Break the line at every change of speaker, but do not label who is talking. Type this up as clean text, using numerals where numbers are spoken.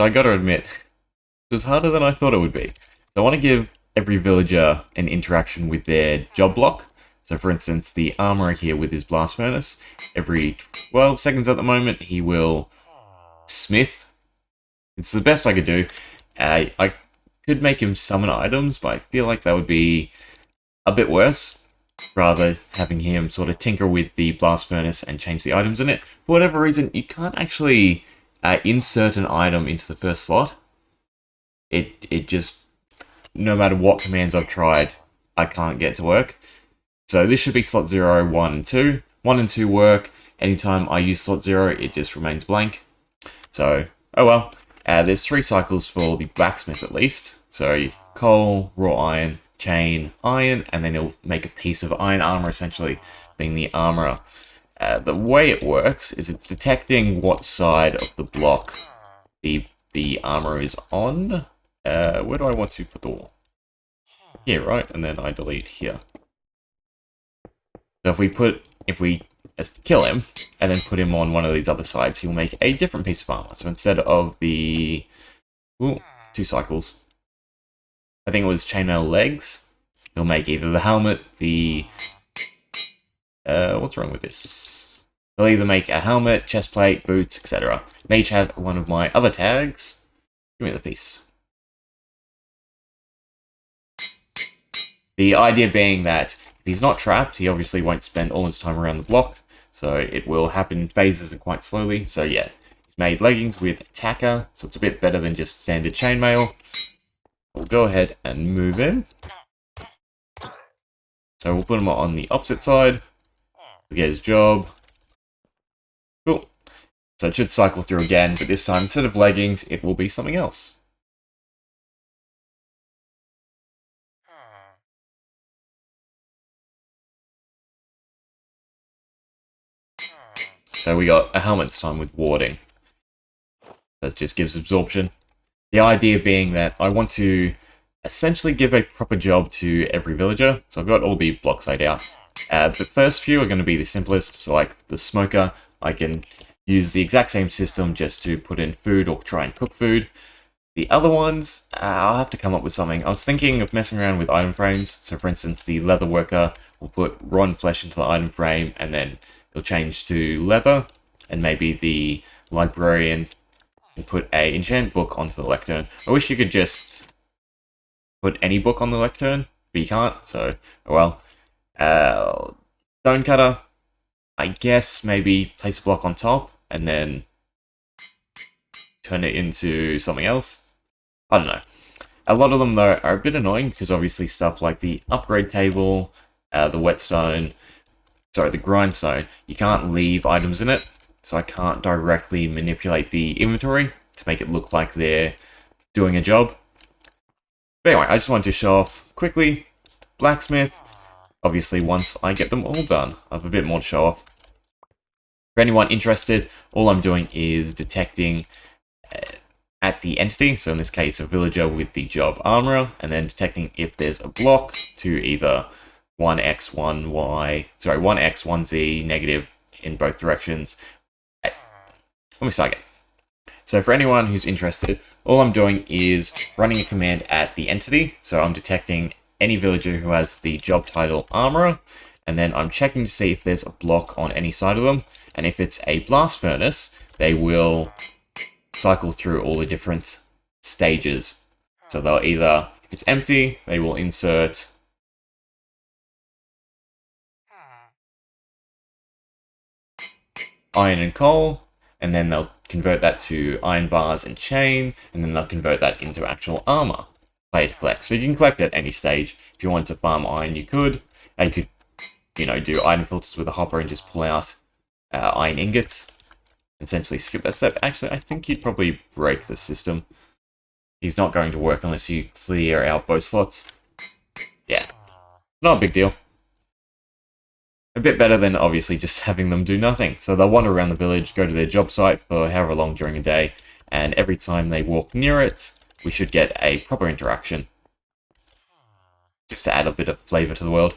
So I gotta admit, it was harder than I thought it would be. So I want to give every villager an interaction with their job block. So for instance, the armorer here with his blast furnace, every 12 seconds at the moment, he will smith. It's the best I could do. I could make him summon items, but I feel like that would be a bit worse. Rather having him sort of tinker with the blast furnace and change the items in it. For whatever reason, you can't actually insert an item into the first slot. It just, no matter what commands I've tried, I can't get to work. So this should be slot 0, 1, and 2. 1 and 2 work. Anytime I use slot 0, it just remains blank. So, oh well. There's 3 cycles for the blacksmith at least. So coal, raw iron, chain, iron, and then it'll make a piece of iron armor, essentially, being the armorer. The way it works is it's detecting what side of the block the armor is on. Where do I want to put the wall? Here, right? And then I delete here. So if we kill him, and then put him on one of these other sides, he'll make a different piece of armor. So instead of the... Ooh, 2 cycles. I think it was chainmail legs. He'll make either the helmet, the... what's wrong with this? He'll either make a helmet, chest plate, boots, etc. They each have one of my other tags. Give me the piece. The idea being that if he's not trapped, he obviously won't spend all his time around the block, so it will happen in phases and quite slowly. So yeah, he's made leggings with attacker, so it's a bit better than just standard chainmail. We'll go ahead and move him. So we'll put him on the opposite side. We'll get his job. Cool. So it should cycle through again, but this time instead of leggings, it will be something else. So we got a helmet this time with warding. That just gives absorption. The idea being that I want to essentially give a proper job to every villager. So I've got all the blocks laid out. The first few are going to be the simplest. So like the smoker, I can use the exact same system just to put in food or try and cook food. The other ones, I'll have to come up with something. I was thinking of messing around with item frames. So for instance, the leather worker will put rotten flesh into the item frame and then it'll change to leather. And maybe the librarian can put a enchant book onto the lectern. I wish you could just put any book on the lectern, but you can't, so, oh well. Stonecutter, I guess maybe place a block on top and then turn it into something else. I don't know. A lot of them, though, are a bit annoying because obviously stuff like the upgrade table, the whetstone, sorry, the grindstone, you can't leave items in it, so I can't directly manipulate the inventory to make it look like they're doing a job. But anyway, I just wanted to show off quickly blacksmith. Obviously, once I get them all done, I have a bit more to show off. For anyone interested, all I'm doing is detecting at the entity, so in this case a villager with the job armorer, and then detecting if there's a block to either 1x, 1y, sorry, 1x, 1z, negative in both directions. Let me start again. So for anyone who's interested, all I'm doing is running a command at the entity, so I'm detecting any villager who has the job title armorer, and then I'm checking to see if there's a block on any side of them, and if it's a blast furnace, they will cycle through all the different stages. So they'll either, if it's empty, they will insert iron and coal, and then they'll convert that to iron bars and chain, and then they'll convert that into actual armor player to collect. So you can collect at any stage. If you wanted to farm iron, you could. And you could, you know, do iron filters with a hopper and just pull out iron ingots. Essentially skip that step. Actually, I think you'd probably break the system. He's not going to work unless you clear out both slots. Yeah, not a big deal. A bit better than obviously just having them do nothing. So they'll wander around the village, go to their job site for however long during a day, and every time they walk near it, we should get a proper interaction. Just to add a bit of flavour to the world.